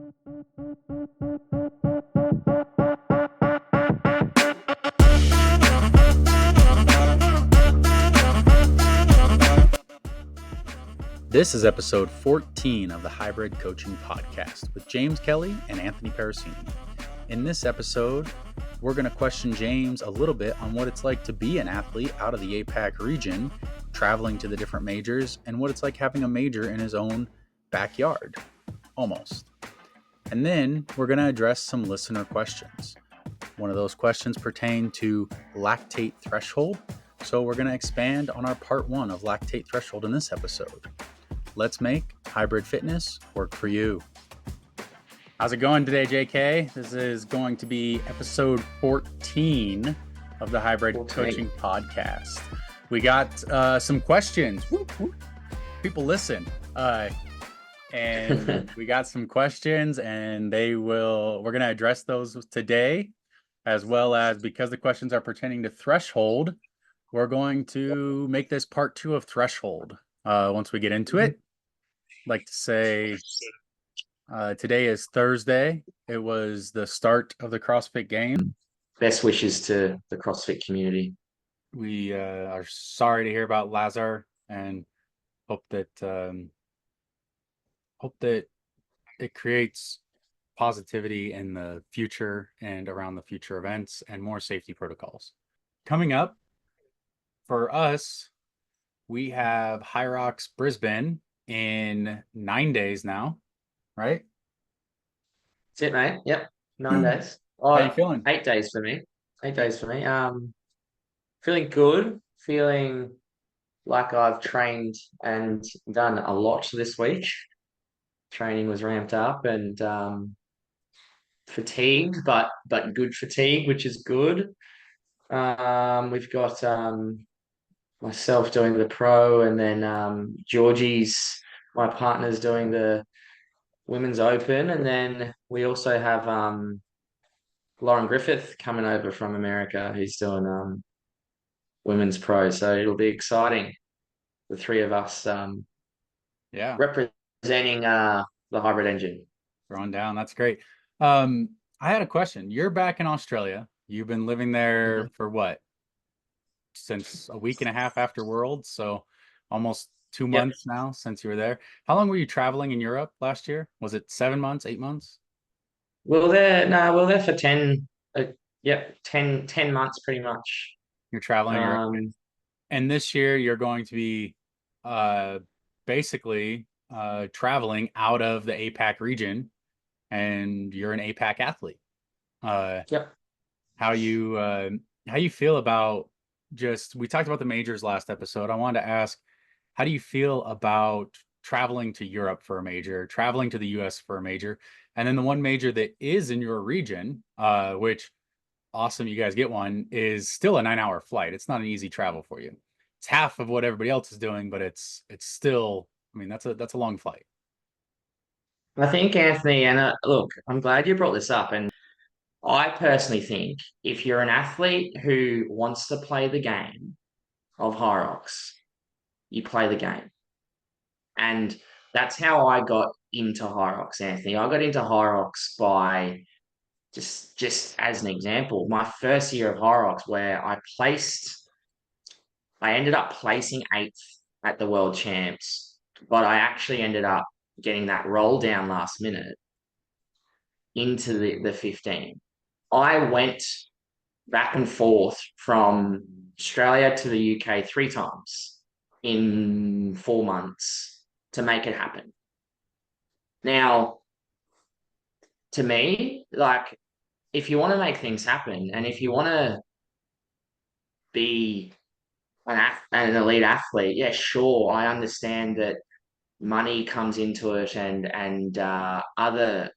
This is episode 14 of the Hybrid Coaching Podcast with James Kelly and Anthony Parasini. In this episode, we're going to question James a little bit on what it's like to be an athlete out of the APAC region, traveling to the different majors, and what it's like having a major in his own backyard, almost. And then we're going to address some listener questions. One of those questions pertain to lactate threshold, so we're going to expand on our part 1 of lactate threshold in this episode. Let's make hybrid fitness work for you. How's it going today, JK? This is going to be episode 14 of the Hybrid Coaching Podcast. We got some questions. People listen. And we got some questions, and we're going to address those today, as well as, because the questions are pertaining to threshold, we're going to make this part 2 of threshold once we get into it. I'd like to say today is Thursday. It was the start of the CrossFit Games. Best wishes to the CrossFit community. We are sorry to hear about Lazar, and hope that it creates positivity in the future and around the future events and more safety protocols. Coming up for us, we have Hyrox Brisbane in 9 days now, right? That's it, mate. Yep. 9 days. How are you feeling? 8 days for me. 8 days for me. Feeling good. Feeling like I've trained and done a lot this week. Training was ramped up and fatigued, but good fatigue, which is good. We've got myself doing the pro, and then Georgie's, my partner's, doing the Women's Open, and then we also have Lauren Griffith coming over from America, who's doing Women's Pro. So it'll be exciting. The three of us representing the hybrid engine. Throwing down. That's great. I had a question. You're back in Australia. You've been living there for what? Since a week and a half after Worlds, so almost 2 months now since you were there. How long were you traveling in Europe last year? Was it 7 months, 8 months? We're there for 10 months pretty much. You're traveling Europe. And this year you're going to be basically traveling out of the APAC region, and you're an APAC athlete. How you feel about, we talked about the majors last episode. I wanted to ask, how do you feel about traveling to Europe for a major, traveling to the US for a major, and then the one major that is in your region, which, awesome, you guys get one, is still a 9-hour flight. It's not an easy travel for you. It's half of what everybody else is doing, but it's still, I mean, that's a long flight. I think, Anthony, and look, I'm glad you brought this up. And I personally think if you're an athlete who wants to play the game of Hyrox, you play the game. And that's how I got into Hyrox, Anthony. I got into Hyrox by, just as an example, my first year of Hyrox, where I ended up placing 8th at the World Champs, but I actually ended up getting that roll down last minute into the 15. I went back and forth from Australia to the UK 3 times in 4 months to make it happen. Now, to me, like, if you want to make things happen, and if you want to be an elite athlete, yeah, sure, I understand that money comes into it, and other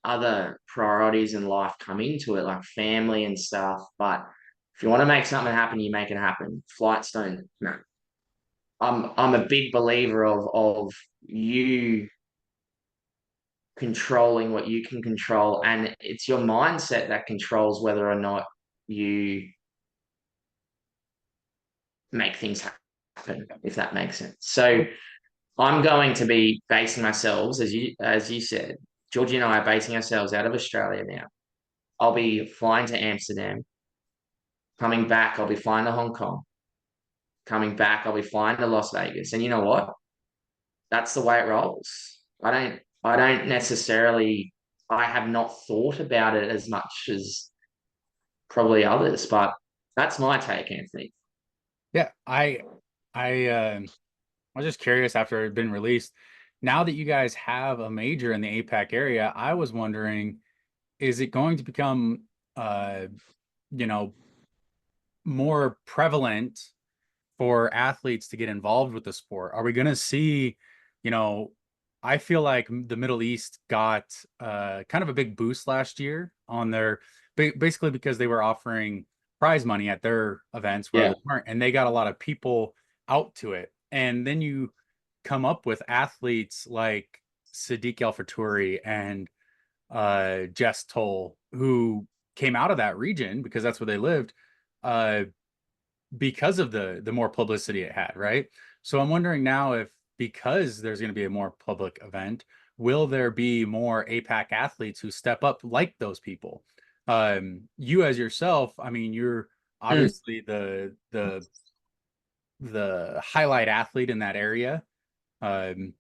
priorities in life come into it, like family and stuff. But if you want to make something happen, you make it happen. Flights don't. No. I'm a big believer of you controlling what you can control, and it's your mindset that controls whether or not you make things happen, if that makes sense. So I'm going to be basing myself, as you said, Georgie and I are basing ourselves out of Australia now. I'll be flying to Amsterdam. Coming back, I'll be flying to Hong Kong. Coming back, I'll be flying to Las Vegas. And you know what? That's the way it rolls. I don't necessarily, I have not thought about it as much as probably others, but that's my take, Anthony. Yeah, I was just curious after it had been released. Now that you guys have a major in the APAC area, I was wondering, is it going to become uh, you know, more prevalent for athletes to get involved with the sport? Are we going to see, you know, I feel like the Middle East got kind of a big boost last year on their basically because they were offering prize money at their events where Yeah. others weren't, and they got a lot of people out to it. And then you come up with athletes like Sadiq El Faturi and Jess Toll, who came out of that region because that's where they lived. Uh, because of the more publicity it had, right? So I'm wondering now if because there's going to be a more public event, will there be more APAC athletes who step up like those people? You as yourself, I mean, you're Mm. obviously the highlight athlete in that area,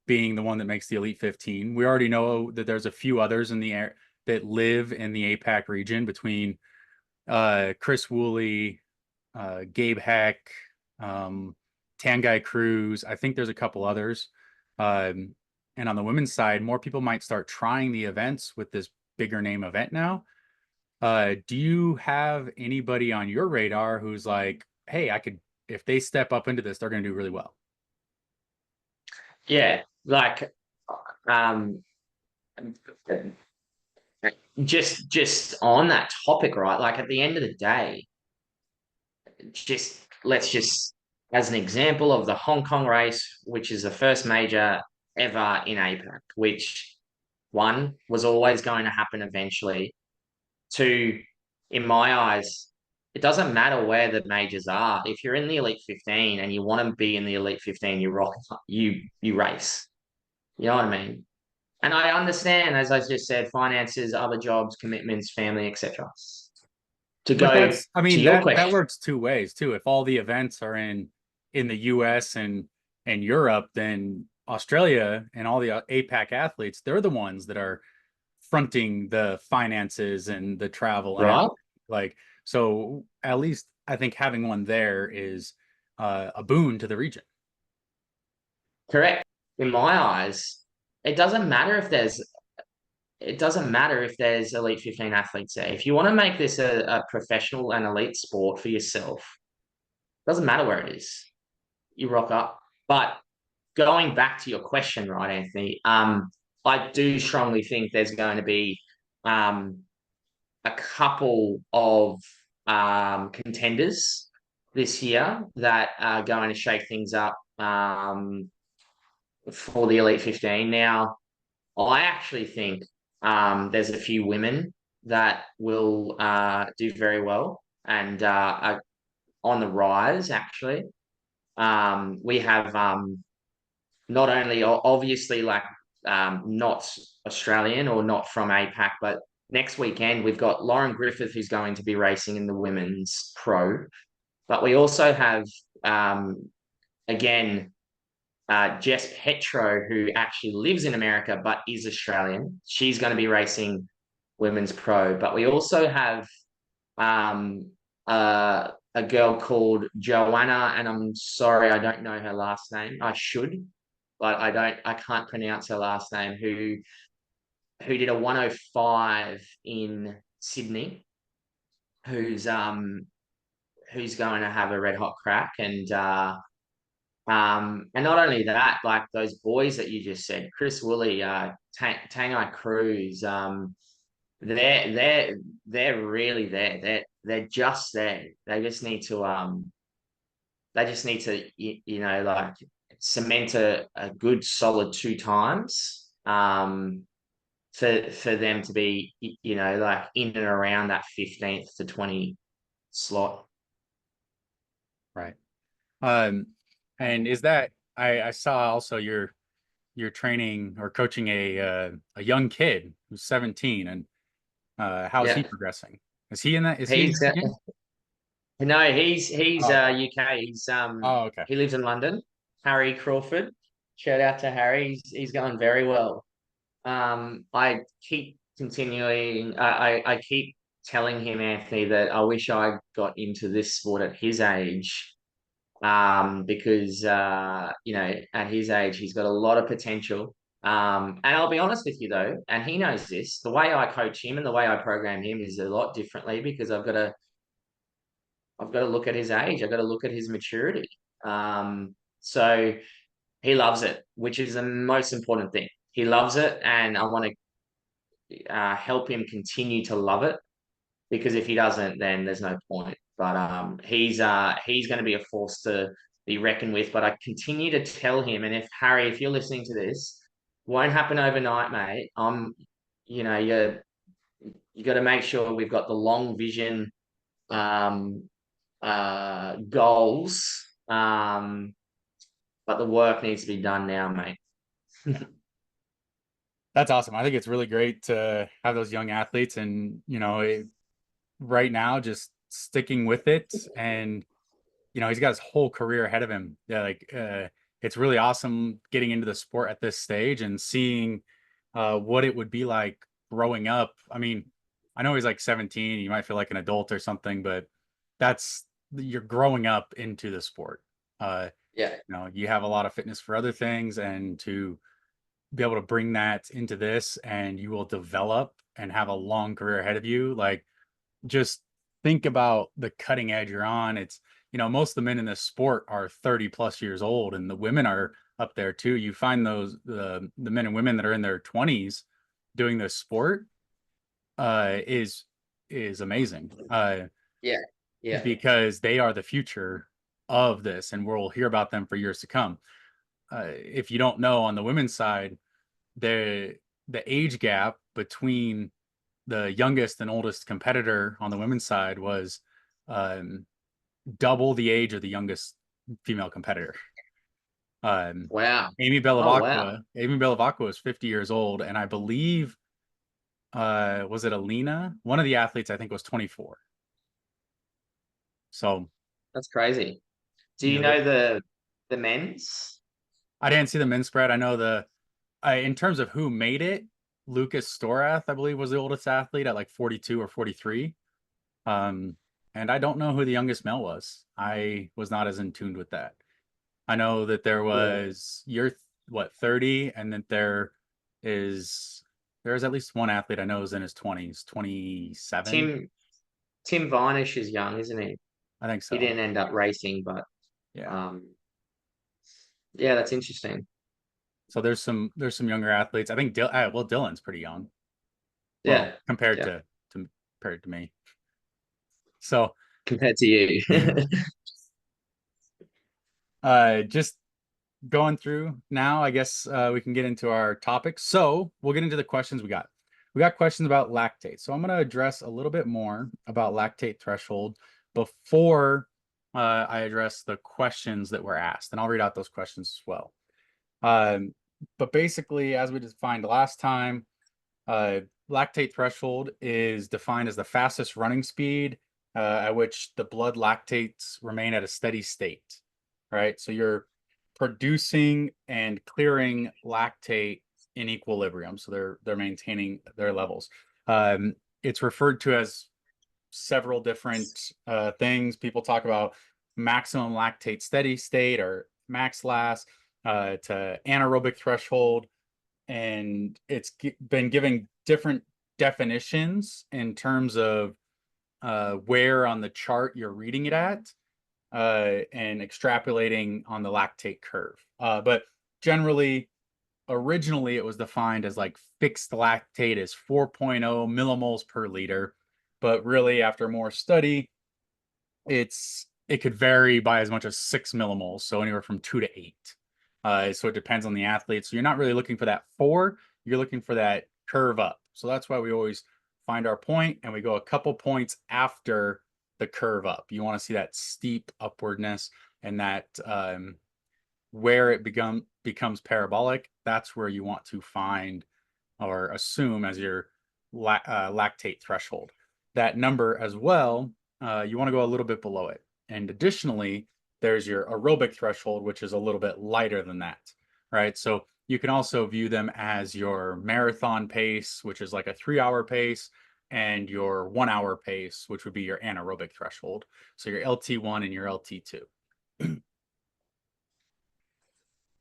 being the one that makes the Elite 15. We already know that there's a few others in the air that live in the APAC region between Chris Woolley, Gabe Heck, um, Tanguy Cruz. I think there's a couple others. Um, and on the women's side, more people might start trying the events with this bigger name event now. Do you have anybody on your radar who's like, hey, I could, if they step up into this, they're going to do really well? Yeah. Like, um, just on that topic, right? Like at the end of the day, just let's just as an example of the Hong Kong race, which is the first major ever in APAC, which one was always going to happen eventually. Two, in my eyes, it doesn't matter where the majors are. If you're in the Elite 15 and you want to be in the Elite 15, you rock, you race. You know what I mean? And I understand, as I just said, finances, other jobs, commitments, family, etc. To But go that's, I to mean, your that question, works two ways too. If all the events are in the US and Europe, then Australia and all the APAC athletes, they're the ones that are fronting the finances and the travel and right? everything. Like, so at least I think having one there is a boon to the region. Correct. In my eyes, it doesn't matter if there's Elite 15 athletes there. If you want to make this a professional and elite sport for yourself, doesn't matter where it is. You rock up. But going back to your question, right, Anthony, I do strongly think there's going to be um, a couple of contenders this year that are going to shake things up for the Elite 15. Now, I actually think there's a few women that will do very well and are on the rise, actually. We have not only obviously like not Australian or not from APAC, but next weekend we've got Lauren Griffith who's going to be racing in the women's pro. But we also have again Jess Petro, who actually lives in America but is Australian. She's going to be racing women's pro. But we also have um, a girl called Joanna, and I'm sorry I don't know her last name. I should, but I can't pronounce her last name. Who did a 105 in Sydney? Who's going to have a red hot crack and not only that, like those boys that you just said, Chris Woolley, Tangai Cruz, they're really there. They're just there. They just need to like cement a good solid two times for them to be like in and around that 15th to 20 slot. Right. Um, and is that I saw also you're training or coaching a young kid who's 17, and how's he Yeah. progressing? Is he in that? Is he in He's that game? no, he's Oh, okay. UK. Oh, okay. He lives in London. Harry Crawford. Shout out to Harry. He's going very well. I keep continuing. I keep telling him, Anthony, that I wish I got into this sport at his age. Because at his age, he's got a lot of potential. And I'll be honest with you though, and he knows this. The way I coach him and the way I program him is a lot differently because I've got to look at his age. I've got to look at his maturity. So he loves it, which is the most important thing. He loves it, and I want to help him continue to love it because if he doesn't, then there's no point. But he's going to be a force to be reckoned with. But I continue to tell him, and if Harry, if you're listening to this, won't happen overnight, mate. You got to make sure we've got the long vision um, goals. But the work needs to be done now, mate. That's awesome. I think it's really great to have those young athletes, and right now just sticking with it, and he's got his whole career ahead of him. Yeah, it's really awesome getting into the sport at this stage and seeing what it would be like growing up. I mean, I know he's like 17, you might feel like an adult or something, but you're growing up into the sport. Yeah, You have a lot of fitness for other things, and to be able to bring that into this, and you will develop and have a long career ahead of you. Like, just think about the cutting edge you're on. It's, most of the men in this sport are 30 plus years old, and the women are up there too. You find those the men and women that are in their 20s doing this sport is amazing, yeah, yeah. because they are the future of this, and we'll hear about them for years to come. If you don't know, on the women's side, the age gap between the youngest and oldest competitor on the women's side was um, double the age of the youngest female competitor. Um, Wow. Amy Oh, wow. Belavacqua. Amy Belavacqua is 50 years old, and I believe, was it Alina? One of the athletes I think was 24. So, That's crazy. Do you you know, know the men's? I didn't see the men's spread. I know in terms of who made it, Lucas Storath, I believe, was the oldest athlete at like 42 or 43. Um, and I don't know who the youngest male was. I was not as in tuned with that. I know that there Yeah. was you're what 30, and that there's at least one athlete I know is in his 20s, 27. Tim Vinish is young, isn't he? I think He so. didn't end up racing, but Yeah. um, yeah, that's interesting. So there's some younger athletes. I think Dylan's pretty young. Well, Yeah, compared yeah. to me. So Compared to you. just going through now, I guess we can get into our topics. So we'll get into the questions we got. We got questions about lactate. So I'm going to address a little bit more about lactate threshold before I address the questions that were asked. And I'll read out those questions as well. But basically, as we defined last time, uh, lactate threshold is defined as the fastest running speed at which the blood lactates remain at a steady state, right? So you're producing and clearing lactate in equilibrium, so they're maintaining their levels. It's referred to as several different things. People talk about maximum lactate steady state, or max last, to anaerobic threshold, and it's been given different definitions in terms of where on the chart you're reading it at, and extrapolating on the lactate curve. But generally, originally it was defined as like fixed lactate is 4.0 millimoles per liter, but really after more study, it could vary by as much as 6 millimoles, so anywhere from 2 to 8. So it depends on the athlete. So you're not really looking for that 4, you're looking for that curve up. So that's why we always find our point and we go a couple points after the curve up. You want to see that steep upwardness, and that where it becomes parabolic, that's where you want to find or assume as your lactate threshold. That number as well, you want to go a little bit below it. And additionally, there's your aerobic threshold, which is a little bit lighter than that, right? So you can also view them as your marathon pace, which is like a 3-hour pace, and your 1-hour pace, which would be your anaerobic threshold. So your LT1 and your LT2.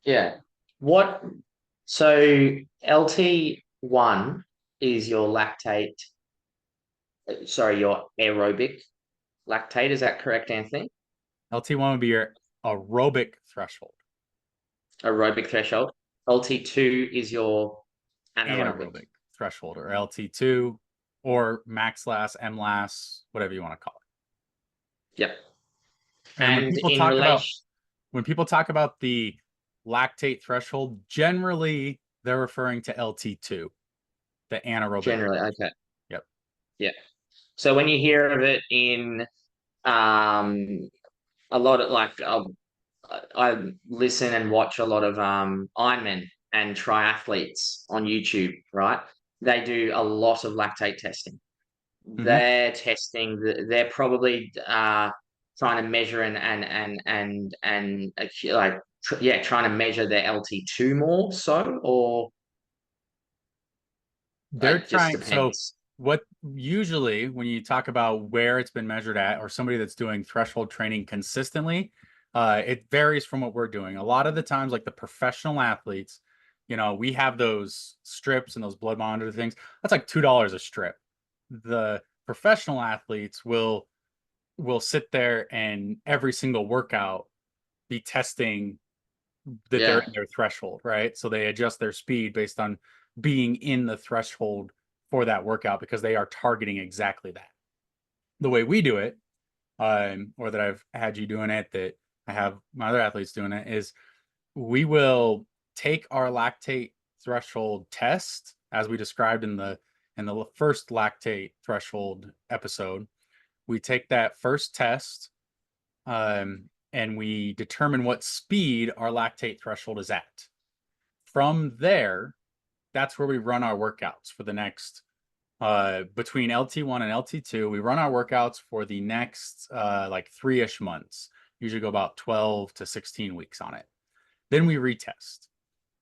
Yeah. What? So LT1 is your lactate. Sorry, your aerobic lactate. Is that correct, Anthony? LT1 would be your aerobic threshold. Aerobic threshold. LT2 is your anaerobic. Anaerobic threshold, or LT2, or max last, MLAS, whatever you want to call it. Yep. And And in relation, when people talk about the lactate threshold, generally they're referring to LT2, the anaerobic. generally, okay. Yep. Yeah. So when you hear of it in a lot of like I listen and watch a lot of Ironmen and triathletes on YouTube, right? They do a lot of lactate testing. Mm-hmm. They're testing. They're probably trying to measure and trying to measure their LT2 more so, or They're it just trying. So depends. what usually when you talk about where it's been measured at, or somebody that's doing threshold training consistently, it varies from what we're doing. A lot of the times, like the professional athletes, we have those strips and those blood monitor things. That's like $2 a strip. The professional athletes will sit there and every single workout be testing that they're Yeah, in their threshold, right? So they adjust their speed based on being in the threshold for that workout because they are targeting exactly that. The way we do it, or that I've had you doing it, that I have my other athletes doing it, is we will take our lactate threshold test as we described in the first lactate threshold episode. We take that first test, and we determine what speed our lactate threshold is at. From there, that's where we run our workouts for the next between LT1 and LT2. We run our workouts for the next like 3-ish months. Usually go about 12 to 16 weeks on it. Then we retest.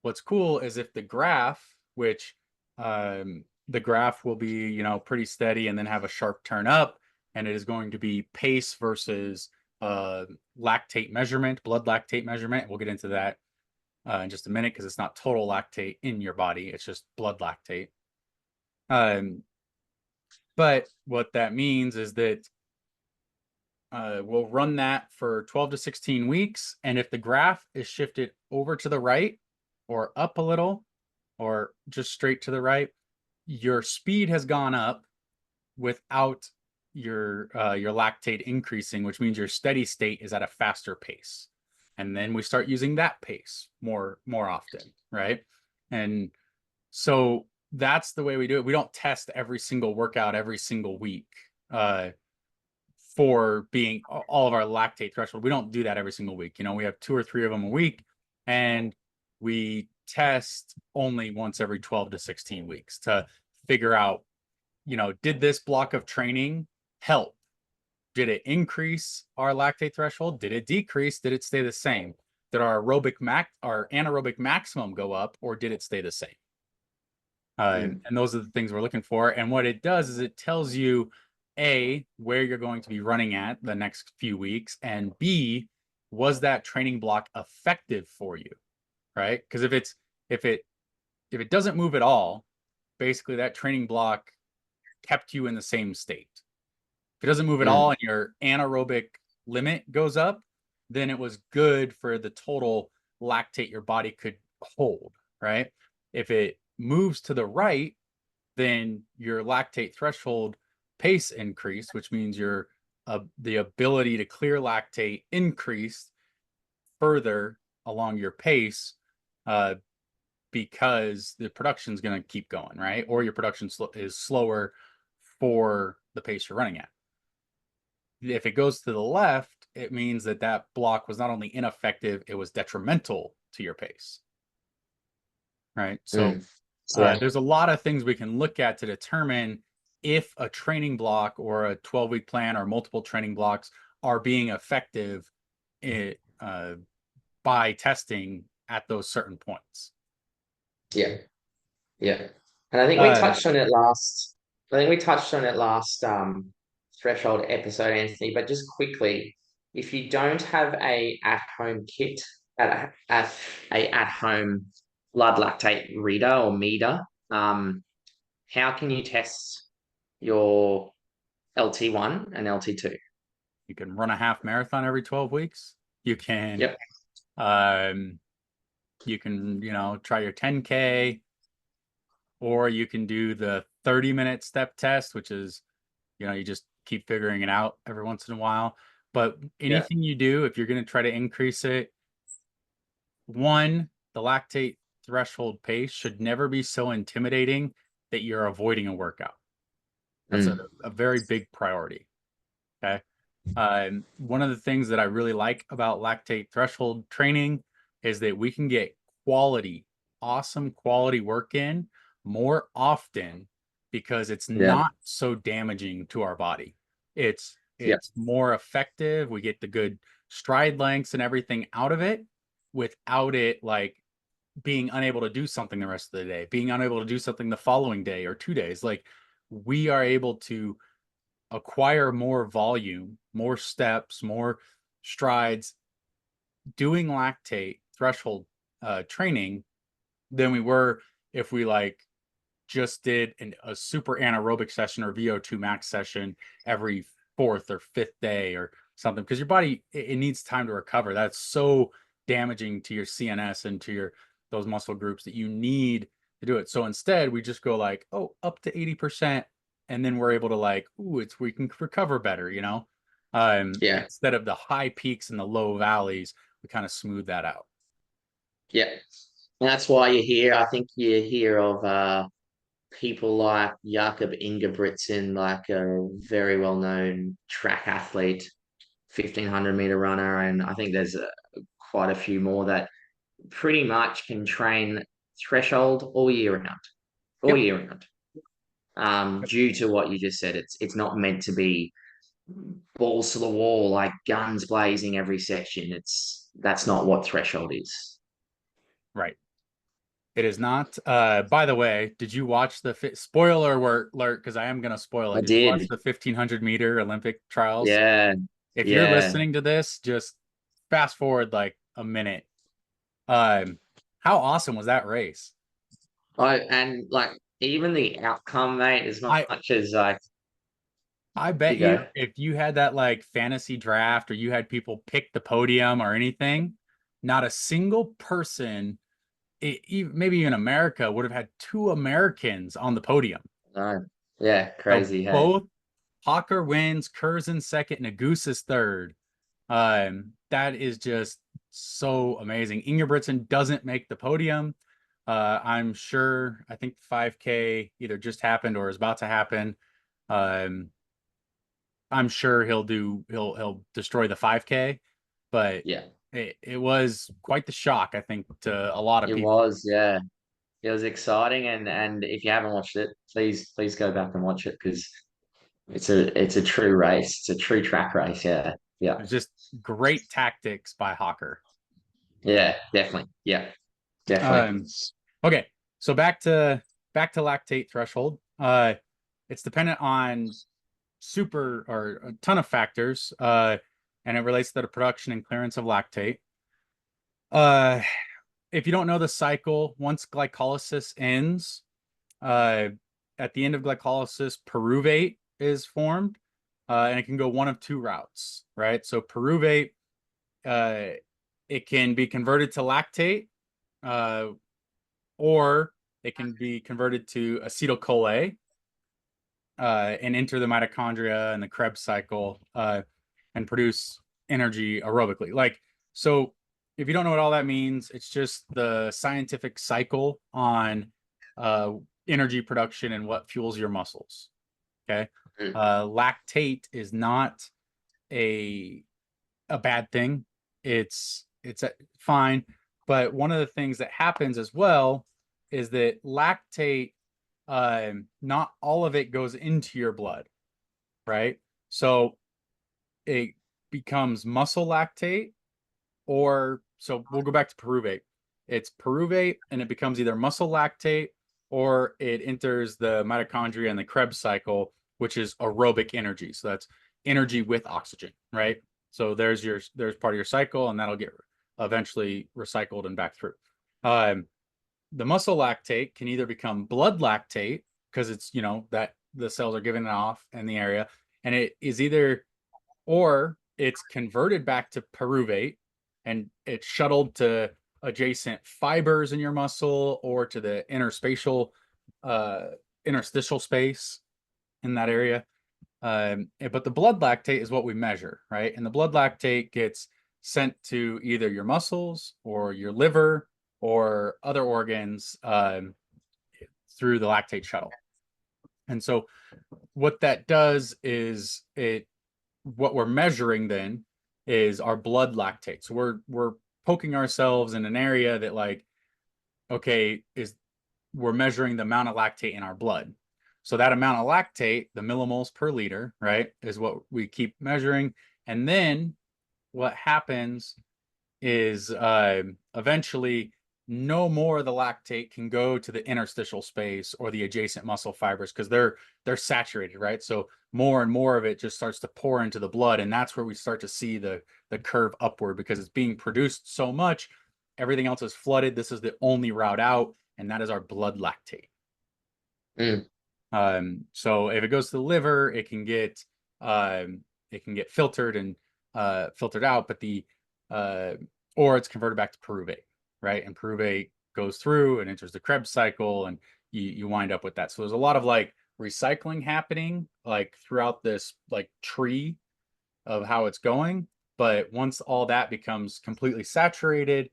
What's cool is if the graph, which the graph will be, pretty steady and then have a sharp turn up, and it is going to be pace versus lactate measurement, blood lactate measurement. We'll get into that in just a minute because it's not total lactate in your body. It's just blood lactate. But what that means is that we'll run that for 12 to 16 weeks. And if the graph is shifted over to the right or up a little or just straight to the right, your speed has gone up without your lactate increasing, which means your steady state is at a faster pace. And then we start using that pace more often, right? And so that's the way we do it. We don't test every single workout every single week for being all of our lactate threshold. We don't do that every single week. We have 2 or 3 of them a week, and we test only once every 12 to 16 weeks to figure out, did this block of training help? Did it increase our lactate threshold? Did it decrease? Did it stay the same? Did our anaerobic maximum go up, or did it stay the same? And those are the things we're looking for. And what it does is it tells you, A, where you're going to be running at the next few weeks, and B, was that training block effective for you, right? Because if it doesn't move at all, basically that training block kept you in the same state. If it doesn't move at all and your anaerobic limit goes up, then it was good for the total lactate your body could hold, right? If it moves to the right, then your lactate threshold pace increased, which means your the ability to clear lactate increased further along your pace, because the production is going to keep going, right? Or your production is slower for the pace you're running at. If it goes to the left, it means that block was not only ineffective, it was detrimental to your pace. right? So Mm. Yeah. there's a lot of things we can look at to determine if a training block or a 12-week plan or multiple training blocks are being effective by testing at those certain points. Yeah. Yeah. And I think we Uh, touched on it last. I think we touched on it last threshold episode, Anthony. But just quickly, if you don't have a at home kit, at a at home blood lactate reader or meter, how can you test your LT1 and LT2? you can run a half marathon every 12 weeks. You can, Yep. um, try your 10K, or you can do the 30-minute step test, which is, you just keep figuring it out every once in a while. But Yeah. anything you do, if you're going to try to increase it, one, the lactate threshold pace should never be so intimidating that you're avoiding a workout. That's Mm. a very big priority. Okay. One of the things that I really like about lactate threshold training is that we can get awesome quality work in more often because it's Yeah. not so damaging to our body. It's Yep. it's more effective. We get the good stride lengths and everything out of it without it like being unable to do something the rest of the day, being unable to do something the following day or 2 days. Like we are able to acquire more volume, more steps, more strides doing lactate threshold training than we were if we like just did a super anaerobic session or VO2 max session every fourth or fifth day or something, because your body it needs time to recover. That's so damaging to your CNS and to your those muscle groups that you need to do it. So instead we just go like, oh, up to 80%, and then we're able to like, we can recover better, Yeah. instead of the high peaks and the low valleys, we kind of smooth that out. Yeah. And that's why you hear, I think you hear of people like Jakob Ingebrigtsen, like a very well known track athlete, 1500-meter runner. And I think there's quite a few more that pretty much can train threshold all Yep. year round. Due to what you just said, it's not meant to be balls to the wall, like guns blazing every section. That's not what threshold is. Right. It is not. By the way, did you watch spoiler alert? Because I am going to spoil I it. Did you watch did. the 1500-meter Olympic trials? Yeah. If you're Yeah. listening to this, just fast forward like a minute. Um, how awesome was that race? And like even the outcome, mate, as I much as like I bet you you go. if you had that like fantasy draft or you had people pick the podium or anything, not a single person, maybe even America, would have had two Americans on the podium. No. Yeah, So crazy, hey. both Hawker wins, Kerr's in second, Nagus is third. That is just so amazing. Ingebrigtsen doesn't make the podium. I'm sure. I think 5K either just happened or is about to happen. Um, I'm sure he'll destroy the 5K, but Yeah. it was quite the shock, I think, to a lot of It people. was, yeah. It was exciting, and if you haven't watched it, please go back and watch it because it's a true race. It's a true track race. Yeah. Yeah. It's just great tactics by Hawker. Yeah, definitely. Yeah, definitely. Um, okay, so back to lactate threshold. It's dependent on super or a ton of factors, and it relates to the production and clearance of lactate. Uh, if you don't know the cycle, once glycolysis ends, uh, at the end of glycolysis, pyruvate is formed, and it can go one of two routes, right? So pyruvate, uh, it can be converted to lactate, uh, or it can be converted to acetyl-CoA and enter the mitochondria and the Krebs cycle and produce energy aerobically. Like, so if you don't know what all that means, it's just the scientific cycle on uh, energy production and what fuels your muscles. Okay. Mm. Lactate is not a bad thing. It's fine. But one of the things that happens as well is that lactate, not all of it goes into your blood, right? So it becomes muscle lactate, or so we'll go back to pyruvate. It's pyruvate and it becomes either muscle lactate or it enters the mitochondria and the Krebs cycle, which is aerobic energy. So that's energy with oxygen, right? So there's part of your cycle, and that'll get eventually recycled and back through. The muscle lactate can either become blood lactate because it's, that the cells are giving it off in the area, and it is either, or it's converted back to pyruvate and it's shuttled to adjacent fibers in your muscle or to the interstitial space in that area. But the blood lactate is what we measure, right? And the blood lactate gets sent to either your muscles or your liver or other organs through the lactate shuttle. And so what that does is what we're measuring then is our blood lactate. So we're poking ourselves in an area that, like, okay, we're measuring the amount of lactate in our blood. So that amount of lactate, the millimoles per liter, right, is what we keep measuring. And then what happens is eventually no more of the lactate can go to the interstitial space or the adjacent muscle fibers because they're saturated, right? So more and more of it just starts to pour into the blood, and that's where we start to see the curve upward because it's being produced so much. Everything else is flooded. This is the only route out, and that is our blood lactate. So if it goes to the liver, it can get filtered and filtered out, but or it's converted back to pyruvate, right? And pyruvate goes through and enters the Krebs cycle, and you wind up with that. So there's a lot of like recycling happening like throughout this like tree of how it's going. But once all that becomes completely saturated,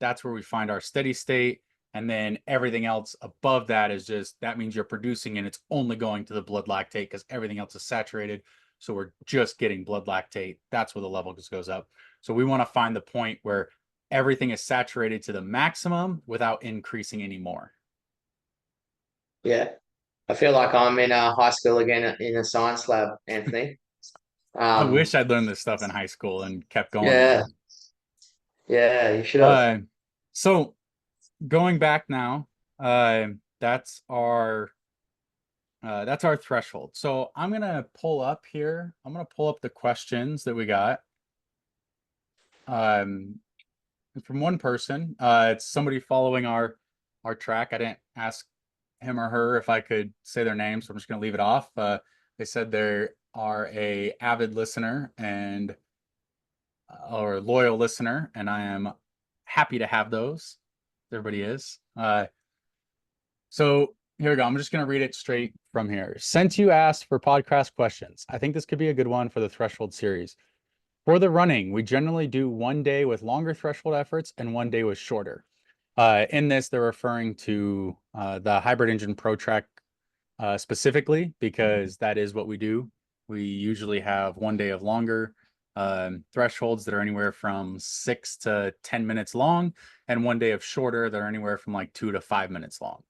that's where we find our steady state. And then everything else above that is that means you're producing and it's only going to the blood lactate because everything else is saturated. So we're just getting blood lactate. That's where the level just goes up. So we want to find the point where everything is saturated to the maximum without increasing anymore. Yeah. I feel like I'm in high school again in a science lab, Anthony. I wish I'd learned this stuff in high school and kept going with Yeah. it. Yeah, you should have. So going back now, that's our threshold. So I'm gonna pull up here. I'm gonna pull up the questions that we got. From one person. It's somebody following our track. I didn't ask him or her if I could say their name, so I'm just gonna leave it off. They said they are a avid listener and or loyal listener, and I am happy to have those. Everybody is. So here we go. I'm just going to read it straight from here. Since you asked for podcast questions, I think this could be a good one for the Threshold series. For the running, we generally do one day with longer threshold efforts and one day with shorter. In this, they're referring to the Hybrid Engine Pro Track specifically because that is what we do. We usually have one day of longer thresholds that are anywhere from 6 to 10 minutes long, and one day of shorter that are anywhere from like 2 to 5 minutes long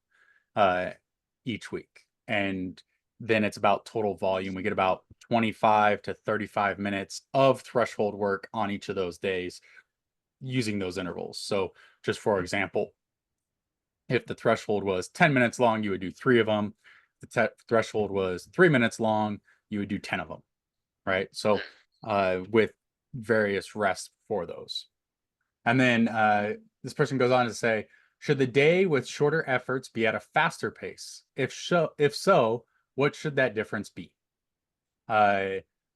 each week. And then it's about total volume. We get about 25 to 35 minutes of threshold work on each of those days using those intervals. So just for example, if the threshold was 10 minutes long, you would do 3 of them. If the threshold was 3 minutes long, you would do 10 of them, right? So with various rests for those. And then this person goes on to say, should the day with shorter efforts be at a faster pace? If so, what should that difference be?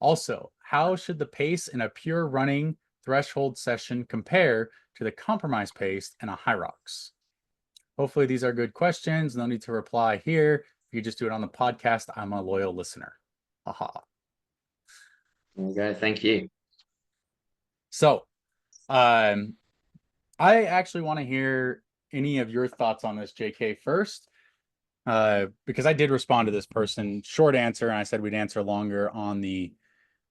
Also, how should the pace in a pure running threshold session compare to the compromise pace in a high rocks? Hopefully these are good questions. No need to reply here. If you just do it on the podcast, I'm a loyal listener. Haha. Okay, thank you. So, I actually want to hear any of your thoughts on this, JK, first, because I did respond to this person. Short answer, and I said we'd answer longer on the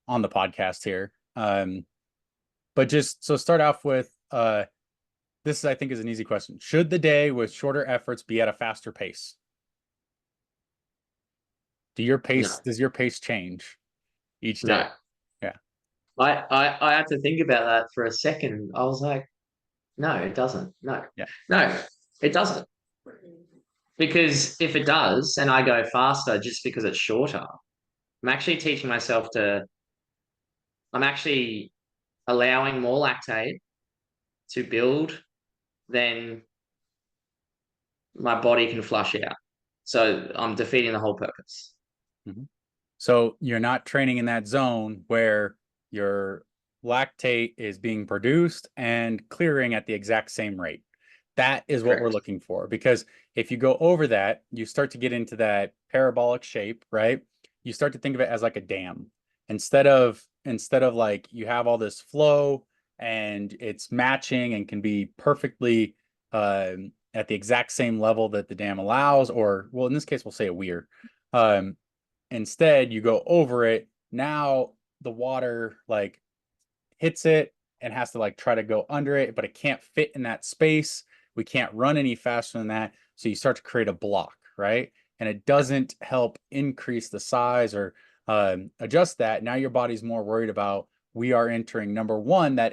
podcast here. But just so start off with, this I think is an easy question. Should the day with shorter efforts be at a faster pace? No, Does your pace change each day? no. Yeah. I had to think about that for a second. I was like, no, it doesn't. No, Yeah. no, it doesn't. Because if it does, and I go faster just because it's shorter, I'm actually teaching myself to, I'm actually allowing more lactate to build than my body can flush out. So I'm defeating the whole purpose. Mhm. So you're not training in that zone where your lactate is being produced and clearing at the exact same rate. That is what we're Correct. looking for. Because if you go over that, you start to get into that parabolic shape, right? You start to think of it as like a dam. Instead of like you have all this flow and it's matching and can be perfectly at the exact same level that the dam allows, or well, in this case, we'll say a weir. Um, Instead, you go over it. Now the water like hits it and has to like try to go under it, but it can't fit in that space. We can't run any faster than that. So you start to create a block, right? And it doesn't help increase the size or adjust that. Now your body's more worried about we are entering number one, um,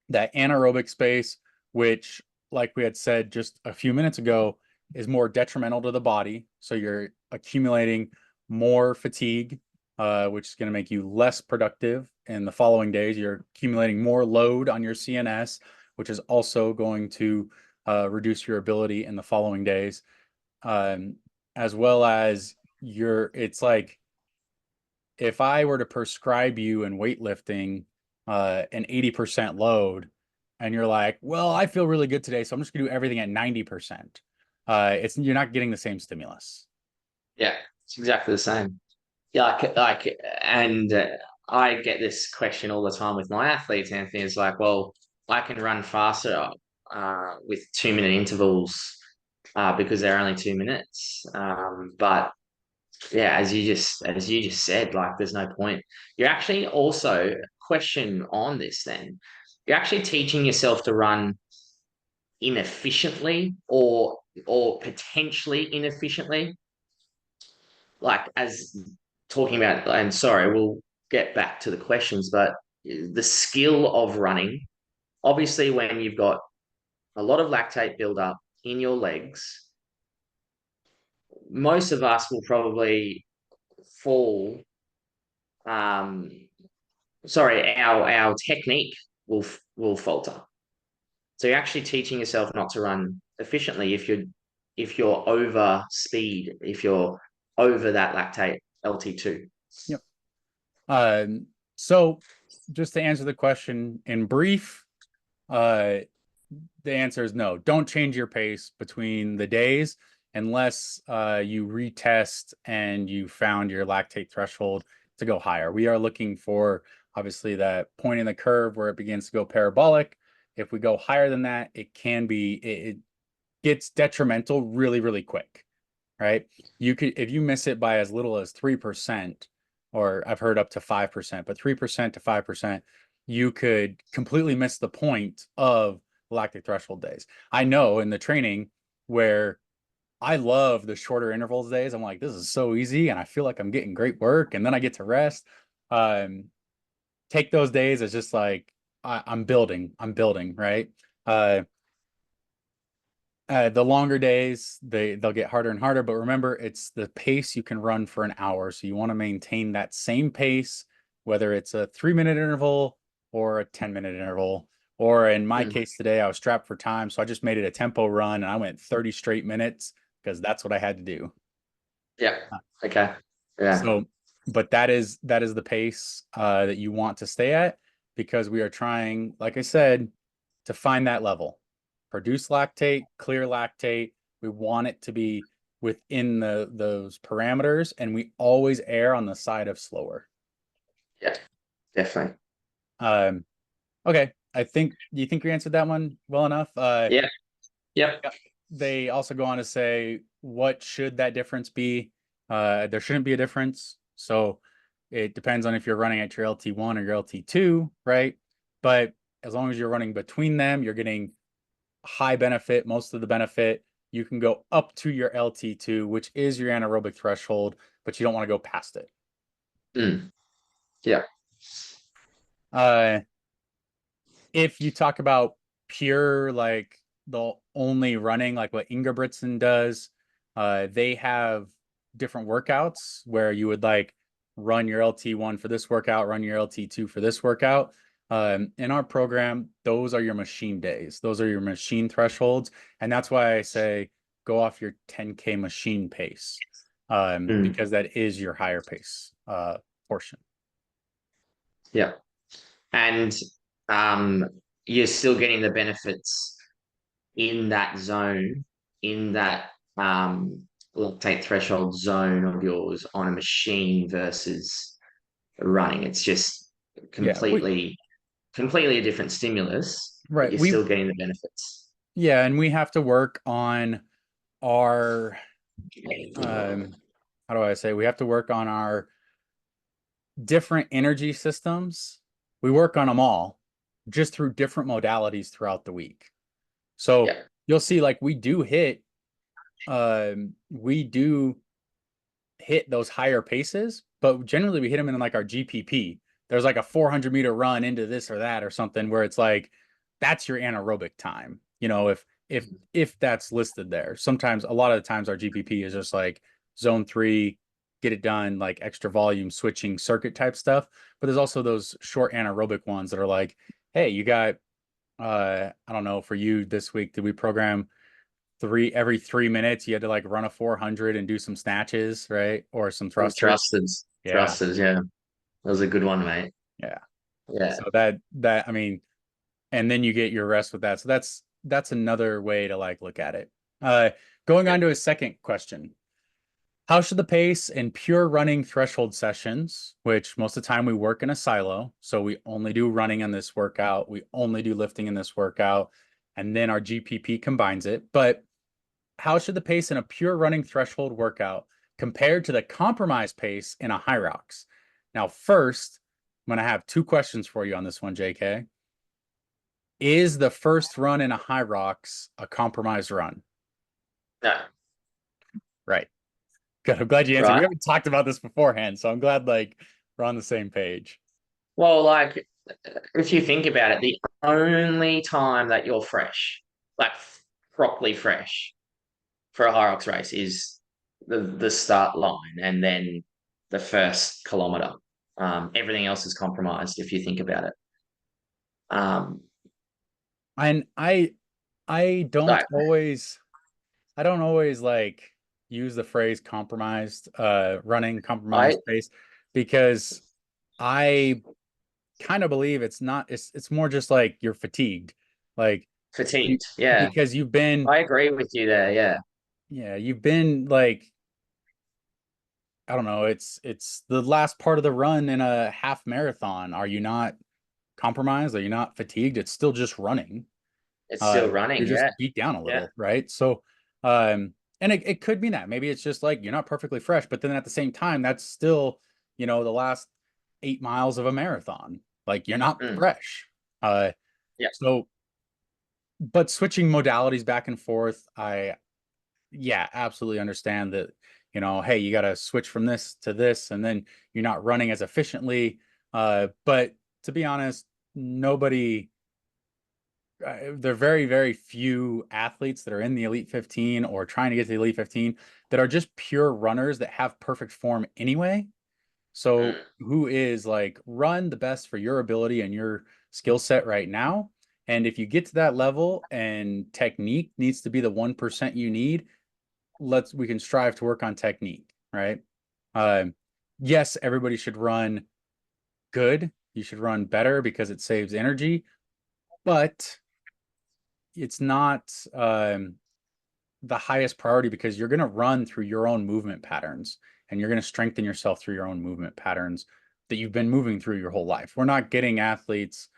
that anaerobic space, which, like we had said just a few minutes ago, is more detrimental to the body. So you're accumulating more fatigue, which is going to make you less productive in the following days. You're accumulating more load on your CNS, which is also going to reduce your ability in the following days, um, as well as it's like if I were to prescribe you in weightlifting an 80% load, and you're like, well, I feel really good today, so I'm just gonna do everything at 90%. You're not getting the same stimulus. Yeah, it's exactly the same. Yeah, and I get this question all the time with my athletes, Anthony. It's like, well, I can run faster with 2 minute intervals because they're only 2 minutes. But yeah, as you just said, like, there's no point. You're actually also question on this. Then you're actually teaching yourself to run inefficiently or potentially inefficiently, like as talking about, and sorry, we'll get back to the questions, but the skill of running, obviously, when you've got a lot of lactate buildup in your legs, most of us will probably fall. Um, sorry, our technique will falter. So you're actually teaching yourself not to run efficiently if you're over speed, if you're over that lactate LT2. Yep. So just to answer the question in brief, uh, the answer is no. Don't change your pace between the days unless you retest and you found your lactate threshold to go higher. We are looking for obviously that point in the curve where it begins to go parabolic. If we go higher than that, it gets detrimental really, really quick, right? If you miss it by as little as 3%, or I've heard up to 5%, but 3% to 5%, you could completely miss the point of lactic threshold days. I know in the training where I love the shorter intervals days, I'm like, this is so easy, and I feel like I'm getting great work, and then I get to rest. Um, Take those days as just like I'm building, right? Uh, the longer days, they'll get harder and harder. But remember, it's the pace you can run for an hour. So you want to maintain that same pace, whether it's a 3 minute interval or a 10 minute interval. Or in my Mm. case today, I was strapped for time. So I just made it a tempo run and I went 30 straight minutes because that's what I had to do. Yeah. Okay. Yeah. So, but that is the pace that you want to stay at because we are trying, like I said, to find that level. Produce lactate, clear lactate. We want it to be within those parameters, and we always err on the side of slower. Yeah. Definitely. Um, okay, do you think we answered that one well enough? Yeah. Yep. Yeah. They also go on to say, what should that difference be? There shouldn't be a difference. So it depends on if you're running at your LT1 or your LT2, right? But as long as you're running between them, you're getting high benefit, most of the benefit. You can go up to your LT2, which is your anaerobic threshold, but you don't want to go past it. Yeah. If you talk about pure, like the only running, like what Ingebrigtsen does, they have different workouts where you would like run your LT1 for this workout, run your LT2 for this workout. In our program, those are your machine days. Those are your machine thresholds. And that's why I say go off your 10K machine pace, because that is your higher pace portion. Yeah. And you're still getting the benefits in that zone, in that lactate threshold zone of yours on a machine versus running. It's just completely a different stimulus, but Right. you're still getting the benefits. Yeah, and we have to work on our how do I say, we have to work on our different energy systems. We work on them all just through different modalities throughout the week. So Yeah. you'll see like we do hit those higher paces, but generally we hit them in like our GPP. There's like a 400-meter run into this or that or something where it's like that's your anaerobic time. If that's listed there. Sometimes a lot of the times our GPP is just like zone 3, get it done, like extra volume switching circuit type stuff. But there's also those short anaerobic ones that are like, hey, you got I don't know, for you this week, did we program every 3 minutes you had to like run a 400 and do some snatches, right? Or some thrusters. Yeah. Thrusters, yeah. That was a good one, mate. Yeah. Yeah. So that I mean, and then you get your rest with that. So that's another way to like look at it. Going on to a second question. How should the pace and pure running threshold sessions, which most of the time we work in a silo, so we only do running in this workout, we only do lifting in this workout, and then our GPP combines it. But how should the pace in a pure running threshold workout compared to the compromised pace in a Hyrox? Now, first, I'm going to have two questions for you on this one, JK. Is the first run in a Hyrox a compromised run? No. Right. Good. I'm glad you answered. We Right. haven't talked about this beforehand, so I'm glad like we're on the same page. Well, like if you think about it, the only time that you're fresh, like properly fresh for a Hyrox race is the start line and then the first kilometer. Everything else is compromised if you think about it. And I don't Like always like use the phrase compromised running I compromised pace because I kind of believe it's more just like you're fatigued. Like you fatigued. Yeah, because I agree with you there. Yeah, you've been like I don't know, it's the last part of the run in a half marathon. Are you not compromised? Are you not fatigued? It's still just running. it's still You're running. just Yeah, beat down a yeah. little, right? So and it could be that maybe it's just like you're not perfectly fresh, but then at the same time, that's still, the last 8 miles of a marathon. Like you're not Mm, fresh. Uh yeah. so but switching modalities back and forth, yeah, absolutely understand that, hey, you got to switch from this to this, and then you're not running as efficiently. But to be honest, nobody, there are very, very few athletes that are in the Elite 15 or trying to get to the Elite 15 that are just pure runners that have perfect form anyway. So Mm, who is like run the best for your ability and your skill set right now? And if you get to that level and technique needs to be the 1% you need, we can strive to work on technique, right? Um, yes, everybody should run good. You should run better because it saves energy, but it's not the highest priority because you're going to run through your own movement patterns and you're going to strengthen yourself through your own movement patterns that you've been moving through your whole life. We're not getting athletes,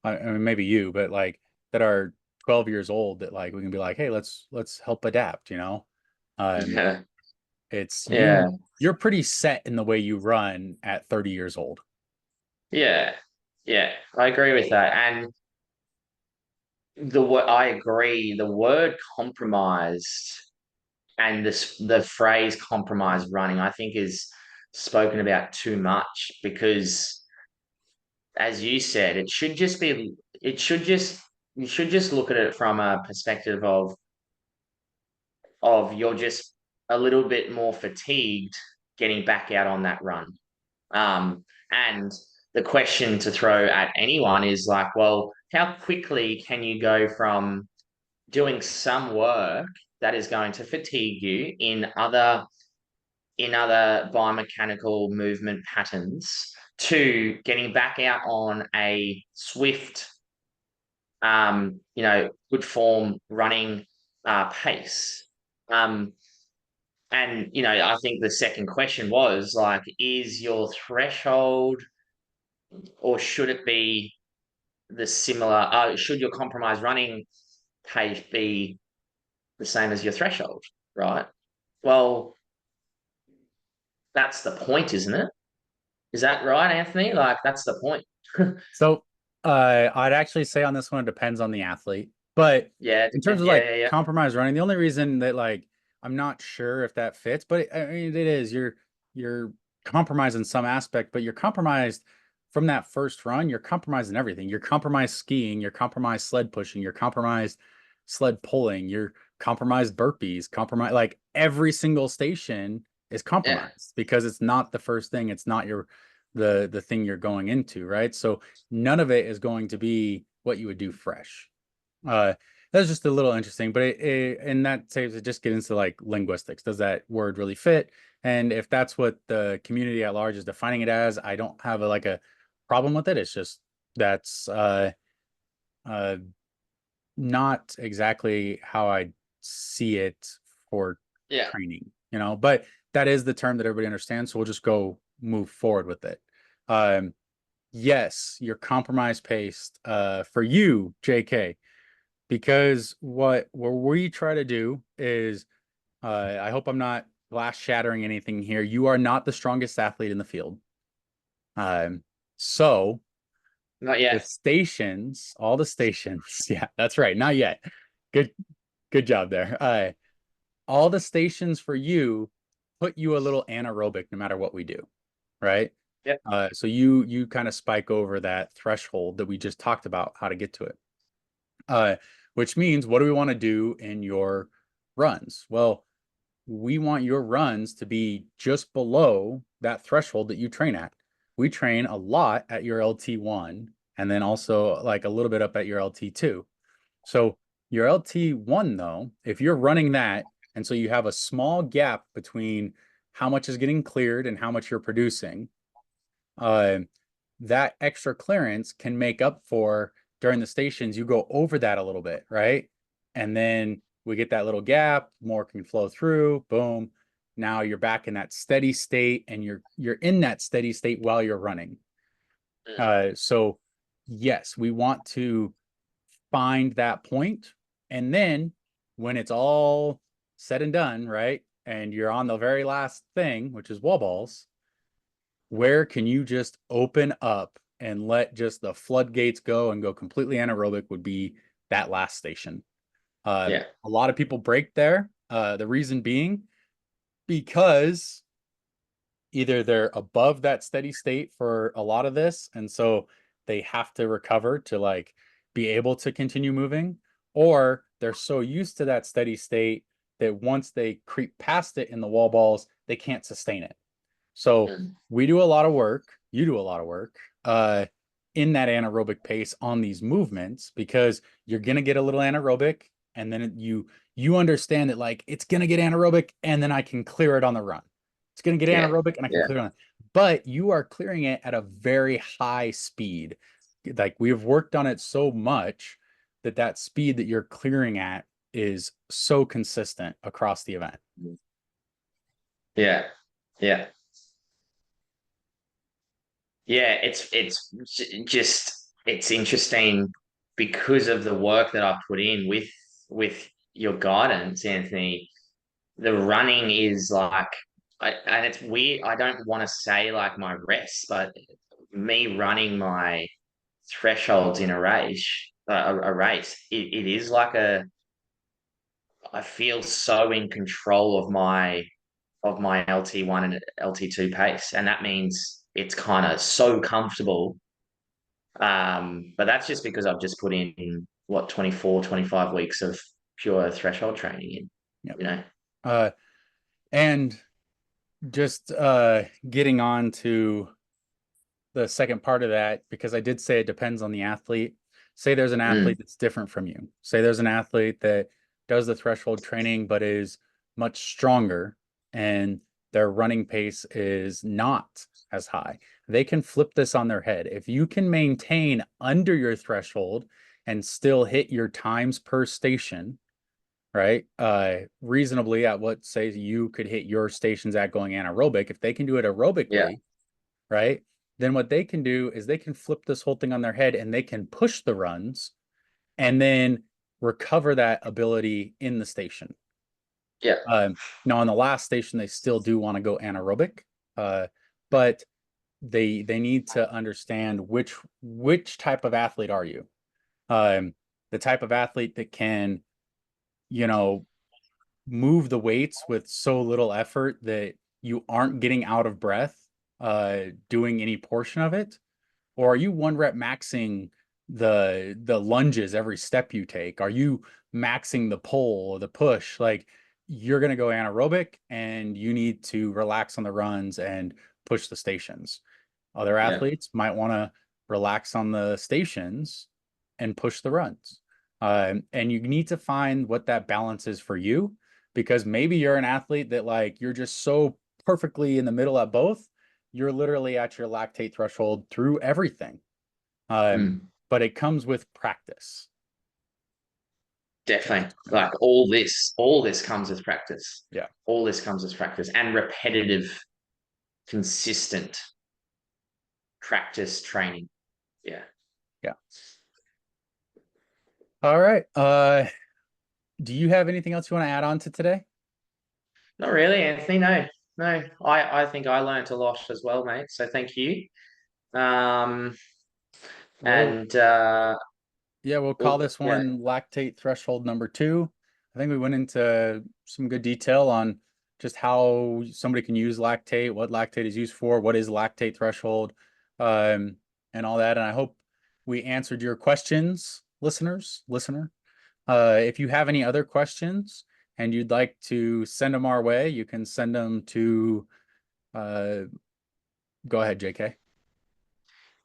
I mean, maybe you, but like that are 12 years old that like we can be like, hey, let's help adapt, Um, yeah, it's yeah, you're pretty set in the way you run at 30 years old. yeah, yeah. I agree with that. And I agree. The word compromised and the phrase compromised running, I think, is spoken about too much because, as you said, it should just, you should just look at it from a perspective of you're just a little bit more fatigued getting back out on that run. And the question to throw at anyone is like, well, how quickly can you go from doing some work that is going to fatigue you in other biomechanical movement patterns to getting back out on a swift, good form running pace. Um, and I think the second question was like, is your threshold, or should it be the similar? Should your compromise running pace be the same as your threshold? Right. Well, that's the point, isn't it? Is that right, Anthony? Like, that's the point. So I'd actually say on this one, it depends on the athlete. But Yeah, in terms of yeah, like yeah, yeah. compromise running, the only reason that like I'm not sure if that fits, but I mean it is you're compromised in some aspect, but you're compromised from that first run, you're compromised in everything. You're compromised skiing, you're compromised sled pushing, you're compromised sled pulling, you're compromised burpees, compromise like every single station is Yeah. compromised because it's not the first thing, it's not the thing you're going into, right? So none of it is going to be what you would do fresh. Uh, that's just a little interesting, but and that saves it just get into like linguistics. Does that word really fit? And if that's what the community at large is defining it as, I don't have like a problem with it. It's just that's uh, not exactly how I see it for Yeah. training, but that is the term that everybody understands. So we'll just go move forward with it. Um, yes, you're compromise paced for you, JK, because what we try to do is I hope I'm not glass shattering anything here. You are not the strongest athlete in the field. So Not the yet. stations, all the stations, yeah, that's right, not yet. Good, good job there. All the stations for you put you a little anaerobic no matter what we do, right? Yep. So you kind of spike over that threshold that we just talked about how to get to it. Which means what do we want to do in your runs? Well, we want your runs to be just below that threshold that you train at. We train a lot at your LT1 and then also like a little bit up at your LT2. So your LT1 though, if you're running that, and so you have a small gap between how much is getting cleared and how much you're producing, uh, that extra clearance can make up for during the stations, you go over that a little bit, right? And then we get that little gap, more can flow through, boom. Now you're back in that steady state and you're in that steady state while you're running. So yes, we want to find that point. And then when it's all said and done, right? And you're on the very last thing, which is wall balls, where can you just open up and let just the floodgates go and go completely anaerobic would be that last station. Yeah. A lot of people break there. The reason being because either they're above that steady state for a lot of this, and so they have to recover to like be able to continue moving, or they're so used to that steady state that once they creep past it in the wall balls, they can't sustain it. So Mm. we do a lot of work, you do a lot of work in that anaerobic pace on these movements because you're gonna get a little anaerobic and then you understand that like it's gonna get anaerobic and then I can clear it on the run. It's gonna get Yeah. anaerobic and I can Yeah. clear it on. But you are clearing it at a very high speed. Like we have worked on it so much that that speed that you're clearing at is so consistent across the event. Yeah. Yeah. Yeah. Just it's interesting because of the work that I put in with your guidance, Anthony. The running is like, and it's weird. I don't want to say like my rests, but me running my thresholds in a race a race. It is like I feel so in control of my LT1 and LT2 pace, and that means it's kind of so comfortable. But that's just because I've just put in what 24, 25 weeks of pure threshold training in, Yep. you know. Uh, and just getting on to the second part of that, because I did say it depends on the athlete. Say there's an Mm, athlete that's different from you. Say there's an athlete that does the threshold training but is much stronger and their running pace is not as high. They can flip this on their head. If you can maintain under your threshold and still hit your times per station, right? Reasonably at what say you could hit your stations at going anaerobic. If they can do it yeah, aerobically, right? Then what they can do is they can flip this whole thing on their head and they can push the runs and then recover that ability in the station. yeah, Now on the last station, they still do want to go anaerobic, but they need to understand which type of athlete are you. The type of athlete that can, you know, move the weights with so little effort that you aren't getting out of breath doing any portion of it, or are you one rep maxing the lunges every step you take? Are you maxing the pull or the push? Like you're going to go anaerobic and you need to relax on the runs and push the stations. Other yeah. athletes might want to relax on the stations and push the runs. And you need to find what that balance is for you, because maybe you're an athlete that like you're just so perfectly in the middle at both. You're literally at your lactate threshold through everything. Um, Mm, but it comes with practice. definitely. Like all this comes with practice. Yeah. All this comes with practice and repetitive, consistent practice training. Yeah. Yeah. All right. Do you have anything else you want to add on to today? Not really, Anthony. No, no. I think I learned a lot as well, mate. So thank you. Um, Well, and yeah, we'll call well, this yeah, one lactate threshold number 2. I think we went into some good detail on just how somebody can use lactate, what lactate is used for, what is lactate threshold, um, and all that. And I hope we answered your questions, listener. If you have any other questions and you'd like to send them our way, you can send them to, uh, go ahead, JK.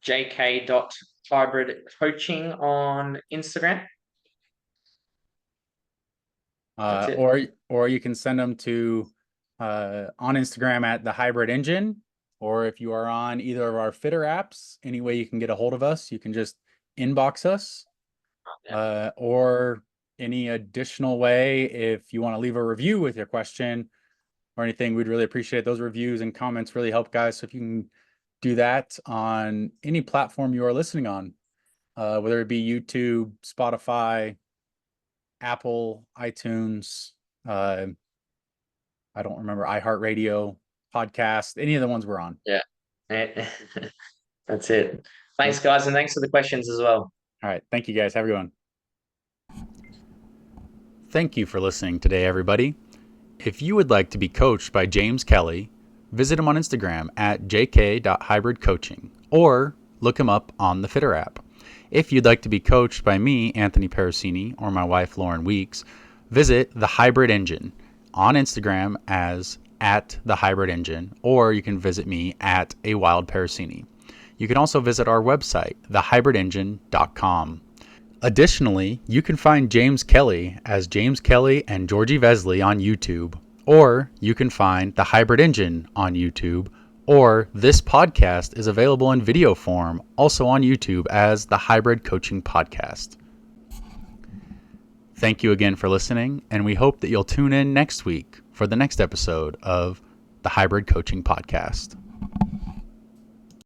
jk.hybrid coaching on Instagram. That's it. Or you can send them to on Instagram at the Hybrid Engine, or if you are on either of our fitter apps, any way you can get a hold of us, you can just inbox us, Yeah. or any additional way if you want to leave a review with your question or anything, we'd really appreciate those reviews and comments. Really help guys. So if you can do that on any platform you are listening on, whether it be YouTube, Spotify, Apple, iTunes, uh, I don't remember, iHeartRadio, podcast, any of the ones we're on. Yeah. That's it. Yep. Thanks, guys, and thanks for the questions as well. All right. Thank you guys. Have a good one. Thank you for listening today, everybody. If you would like to be coached by James Kelly, visit him on Instagram at jk.hybridcoaching or look him up on the Fitter app. If you'd like to be coached by me, Anthony Parasini, or my wife, Lauren Weeks, visit The Hybrid Engine on Instagram as at The Hybrid Engine, or you can visit me at A Wild Parasini. You can also visit our website, thehybridengine.com. Additionally, you can find James Kelly as James Kelly and Georgie Vesley on YouTube, or you can find The Hybrid Engine on YouTube, or this podcast is available in video form also on YouTube as The Hybrid Coaching Podcast. Thank you again for listening, and we hope that you'll tune in next week for the next episode of The Hybrid Coaching Podcast.